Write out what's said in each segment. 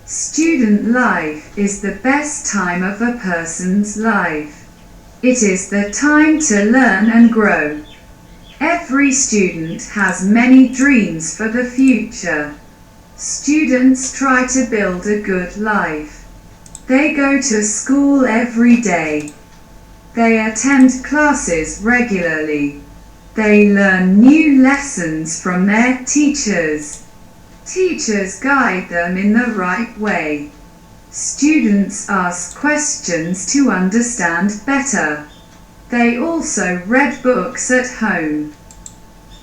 Student life is the best time of a person's life. It is the time to learn and grow. Every student has many dreams for the future. Students try to build a good life. They go to school every day. They attend classes regularly. They learn new lessons from their teachers. Teachers guide them in the right way. Students ask questions to understand better. They also read books at home.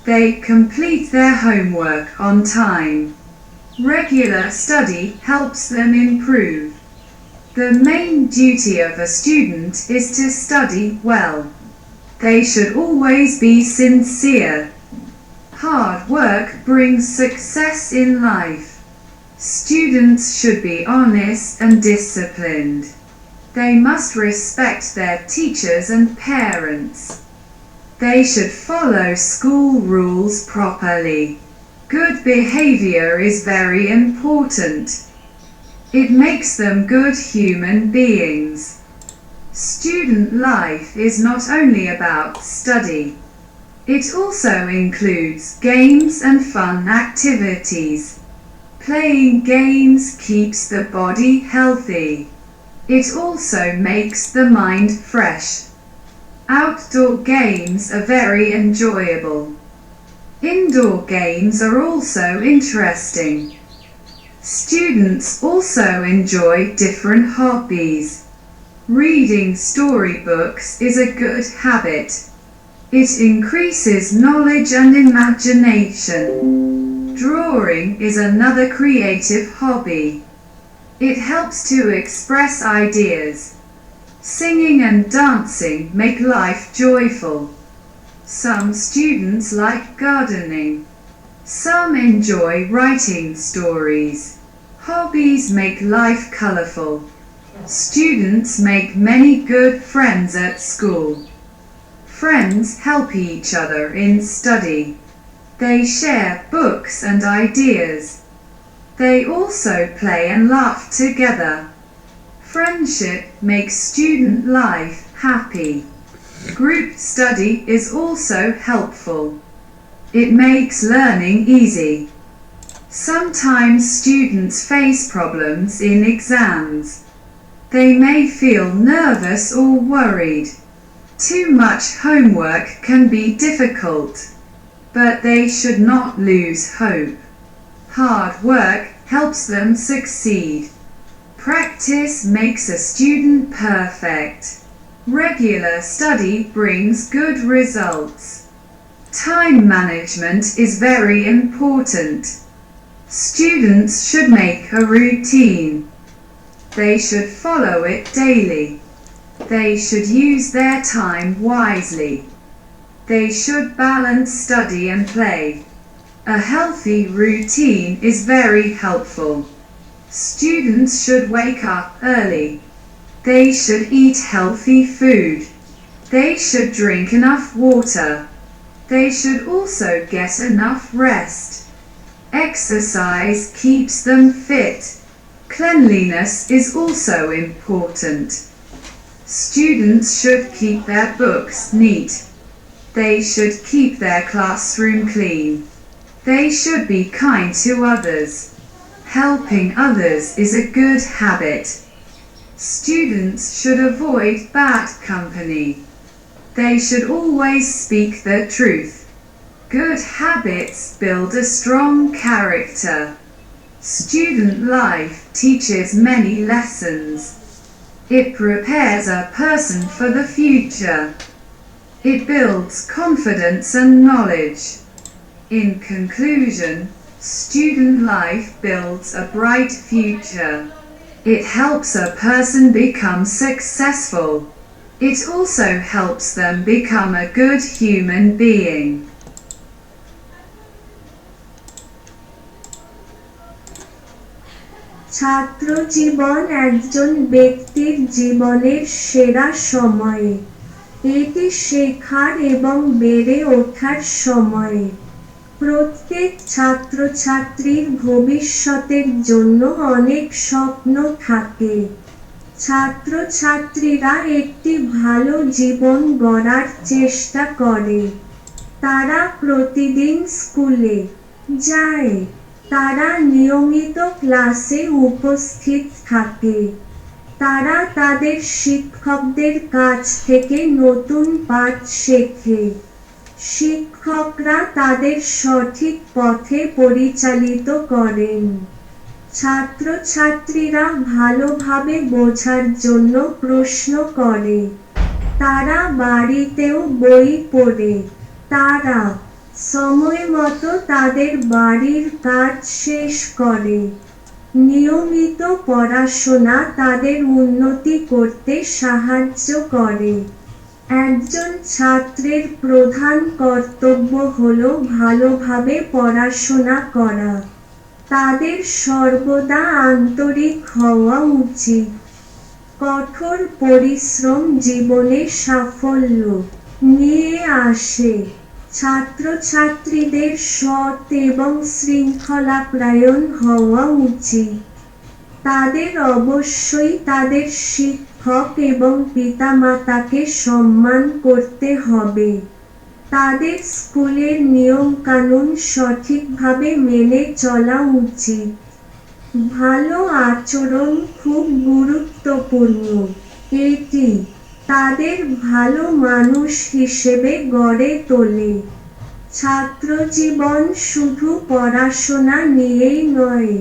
They complete their homework on time. Regular study helps them improve. The main duty of a student is to study well. They should always be sincere. Hard work brings success in life. Students should be honest and disciplined. They must respect their teachers and parents. They should follow school rules properly. Good behavior is very important. It makes them good human beings. Student life is not only about study. It also includes games and fun activities. Playing games keeps the body healthy. It also makes the mind fresh. Outdoor games are very enjoyable. Indoor games are also interesting. Students also enjoy different hobbies. Reading storybooks is a good habit. It increases knowledge and imagination. Drawing is another creative hobby. It helps to express ideas. Singing and dancing make life joyful. Some students like gardening. Some enjoy writing stories. Hobbies make life colorful. Students make many good friends at school. Friends help each other in study. They share books and ideas. They also play and laugh together. Friendship makes student life happy. Group study is also helpful. It makes learning easy. Sometimes students face problems in exams. They may feel nervous or worried. Too much homework can be difficult, but they should not lose hope. Hard work helps them succeed. Practice makes a student perfect. Regular study brings good results. Time management is very important. Students should make a routine. They should follow it daily. They should use their time wisely. They should balance study and play. A healthy routine is very helpful. Students should wake up early. They should eat healthy food. They should drink enough water. They should also get enough rest. Exercise keeps them fit. Cleanliness is also important. Students should keep their books neat. They should keep their classroom clean. They should be kind to others. Helping others is a good habit. Students should avoid bad company. They should always speak the truth. Good habits build a strong character. Student life teaches many lessons. It prepares a person for the future. It builds confidence and knowledge. In conclusion, student life builds a bright future. It helps a person become successful. It also helps them become a good human being. ছাত্র জীবন একজন ব্যক্তির জীবনের সেরা সময়ে। এটি শেখার এবং বেড়ে ওঠার সময়। প্রত্যেক ছাত্রছাত্রীর ভবিষ্যতের জন্য অনেক স্বপ্ন থাকে। ছাত্রছাত্রীরা একটি ভালো জীবন গড়ার চেষ্টা করে। তারা প্রতিদিন স্কুলে যায়। তারা নিয়মিত ক্লাসে উপস্থিত থাকে। তারা তাদের শিক্ষকদের কাছ থেকে নতুন পাঠ শেখে। শিক্ষকরা তাদের সঠিক পথে পরিচালিত করেন। ছাত্রছাত্রীরা ভালোভাবে বোঝার জন্য প্রশ্ন করে। তারা বাড়িতেও বই পড়ে। তারা সময়মতো তাদের বাড়ির কাজ শেষ করে। নিয়মিত পড়াশোনা তাদের উন্নতি করতে সাহায্য করে। একজন ছাত্রের প্রধান কর্তব্য হল ভালোভাবে পড়াশোনা করা। তাদের সর্বদা আন্তরিক হওয়া উচিত। কঠোর পরিশ্রম জীবনে সাফল্য নিয়ে আসে। ছাত্রছাত্রীদের সৎ এবং শৃঙ্খলাপরায়ণ হওয়া উচিত। তাদের অবশ্যই তাদের শিক্ষক এবং পিতামাতাকে সম্মান করতে হবে। তাদের স্কুলের নিয়মকানুন সঠিকভাবে মেনে চলা উচিত। ভালো আচরণ খুব গুরুত্বপূর্ণ। এটি তাদের ভালো মানুষ হিসেবে গড়ে তোলে। ছাত্রজীবন শুধু পড়াশোনা নিয়েই নয়,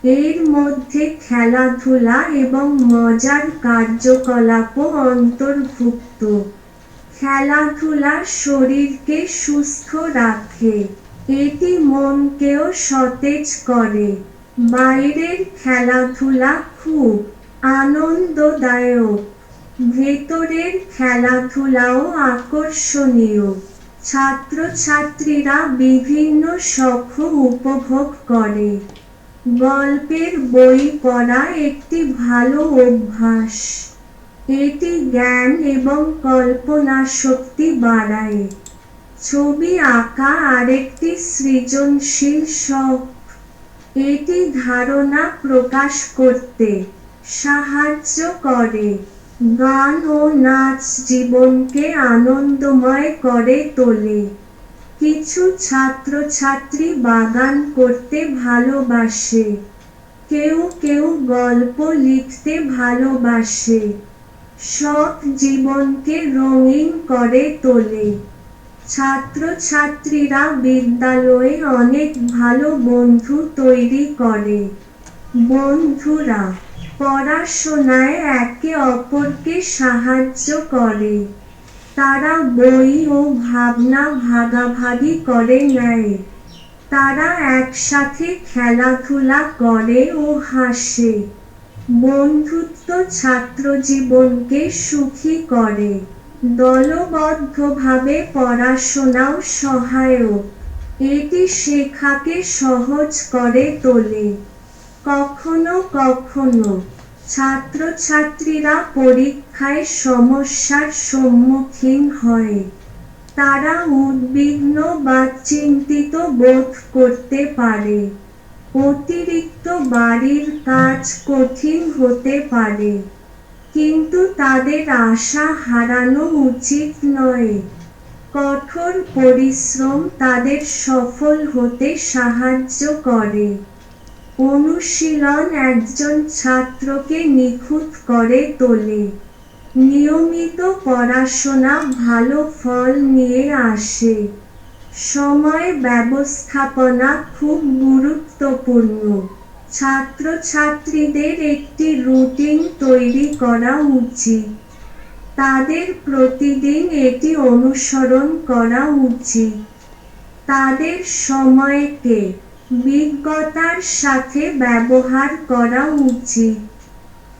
এর মধ্যে খেলাধুলা এবং মজার কার্যকলাপও অন্তর্ভুক্ত। খেলাধুলা শরীরকে সুস্থ রাখে। এটি মনকেও সতেজ করে। বাইরের খেলাধুলা খুব আনন্দদায়ক। ভেতরের খেলাধুলাও আকর্ষণীয়। ছাত্রছাত্রীরা বিভিন্ন শখ উপভোগ করে। গল্পের বই পড়া একটি ভালো অভ্যাস। এটি জ্ঞান এবং কল্পনাশক্তি বাড়ায়। ছবি আঁকা আরেকটি সৃজনশীল শখ। এটি ধারণা প্রকাশ করতে সাহায্য করে। গান ও নাচ জীবনকে আনন্দময় করে তোলে। কিছু ছাত্রছাত্রী বাগান করতে ভালোবাসে। কেউ কেউ গল্প লিখতে ভালোবাসে। শখ জীবনকে রঙিন করে তোলে। ছাত্রছাত্রীরা বিদ্যালয়ে অনেক ভালো বন্ধু তৈরি করে। বন্ধুরা পড়াশোনায় একে অপরকে সাহায্য করে। তারা বই ও ভাবনা ভাগাভাগি করে নেয়। তারা একসাথে খেলাধুলা করে ও হাসে। বন্ধুত্ব ছাত্রজীবনকে সুখী করে। দলবদ্ধভাবে পড়াশোনাও সহায়ক। এটি শেখাকে সহজ করে তোলে। কখনো কখনো ছাত্রছাত্রীরা পরীক্ষায় সমস্যার সম্মুখীন হয়। তারা উদ্বিগ্ন বা চিন্তিত বোধ করতে পারে। অতিরিক্ত বাড়ির কাজ কঠিন হতে পারে। কিন্তু তাদের আশা হারানো উচিত নয়। কঠোর পরিশ্রম তাদের সফল হতে সাহায্য করে। অনুশীলন একজন ছাত্রকে নিখুঁত করে তোলে। নিয়মিত পড়াশোনা ভালো ফল নিয়ে আসে। সময় ব্যবস্থাপনা খুব গুরুত্বপূর্ণ। ছাত্রছাত্রীদের একটি রুটিন তৈরি করা উচিত। তাদের প্রতিদিন এটি অনুসরণ করা উচিত। তাদের সময়কে বিজ্ঞতার সাথে ব্যবহার করা উচিত।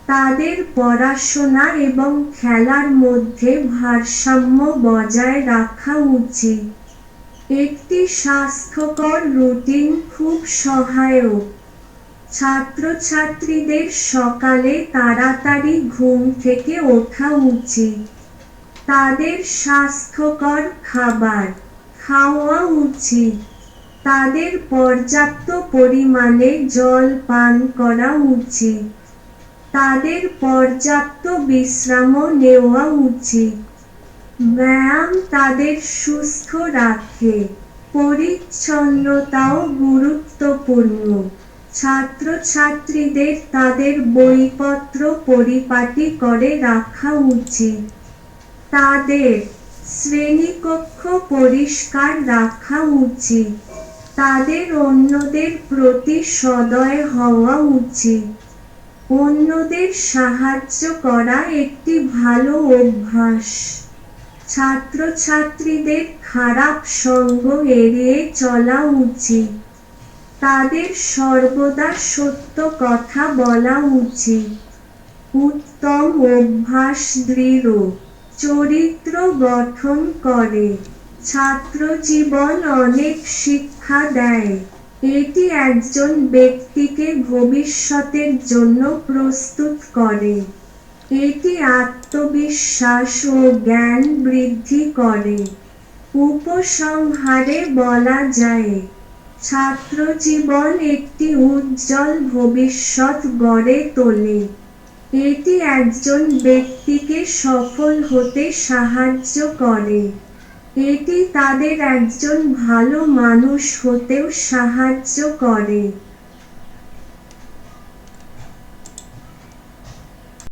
তাদের পড়াশোনা এবং খেলার মধ্যে ভারসাম্য বজায় রাখা উচিত। একটি স্বাস্থ্যকর রুটিন খুব সহায়ক। ছাত্রছাত্রীদের সকালে তাড়াতাড়ি ঘুম থেকে ওঠা উচিত। তাদের স্বাস্থ্যকর খাবার খাওয়া উচিত। তাদের পর্যাপ্ত পরিমাণে জল পান করা উচিত। তাদের পর্যাপ্ত বিশ্রামও নেওয়া উচিত। ব্যায়াম তাদের সুস্থ রাখে। পরিচ্ছন্নতাও গুরুত্বপূর্ণ। ছাত্রছাত্রীদের তাদের বইপত্র পরিপাটি করে রাখা উচিত। তাদের শ্রেণীকক্ষ পরিষ্কার রাখা উচিত। তাদের অন্যদের প্রতি সদয় হওয়া উচিত। অন্যদের সাহায্য করা একটি ভালো অভ্যাস। ছাত্রছাত্রীদের খারাপ সঙ্গ এড়িয়ে চলা উচিত। তাদের সর্বদা সত্য কথা বলা উচিত। উত্তম অভ্যাস দৃঢ় চরিত্র গঠন করে। ছাত্রজীবন অনেক শিক্ষা দেয়। এটি একজন ব্যক্তিকে ভবিষ্যতের জন্য প্রস্তুত করে। এটি আত্মবিশ্বাস ও জ্ঞান বৃদ্ধি করে। উপসংহারে বলা যায়, ছাত্রজীবন একটি উজ্জ্বল ভবিষ্যৎ গড়ে তোলে। এটি একজন ব্যক্তিকে সফল হতে সাহায্য করে। এটি তাদের একজন ভালো মানুষ হতেও সাহায্য করে।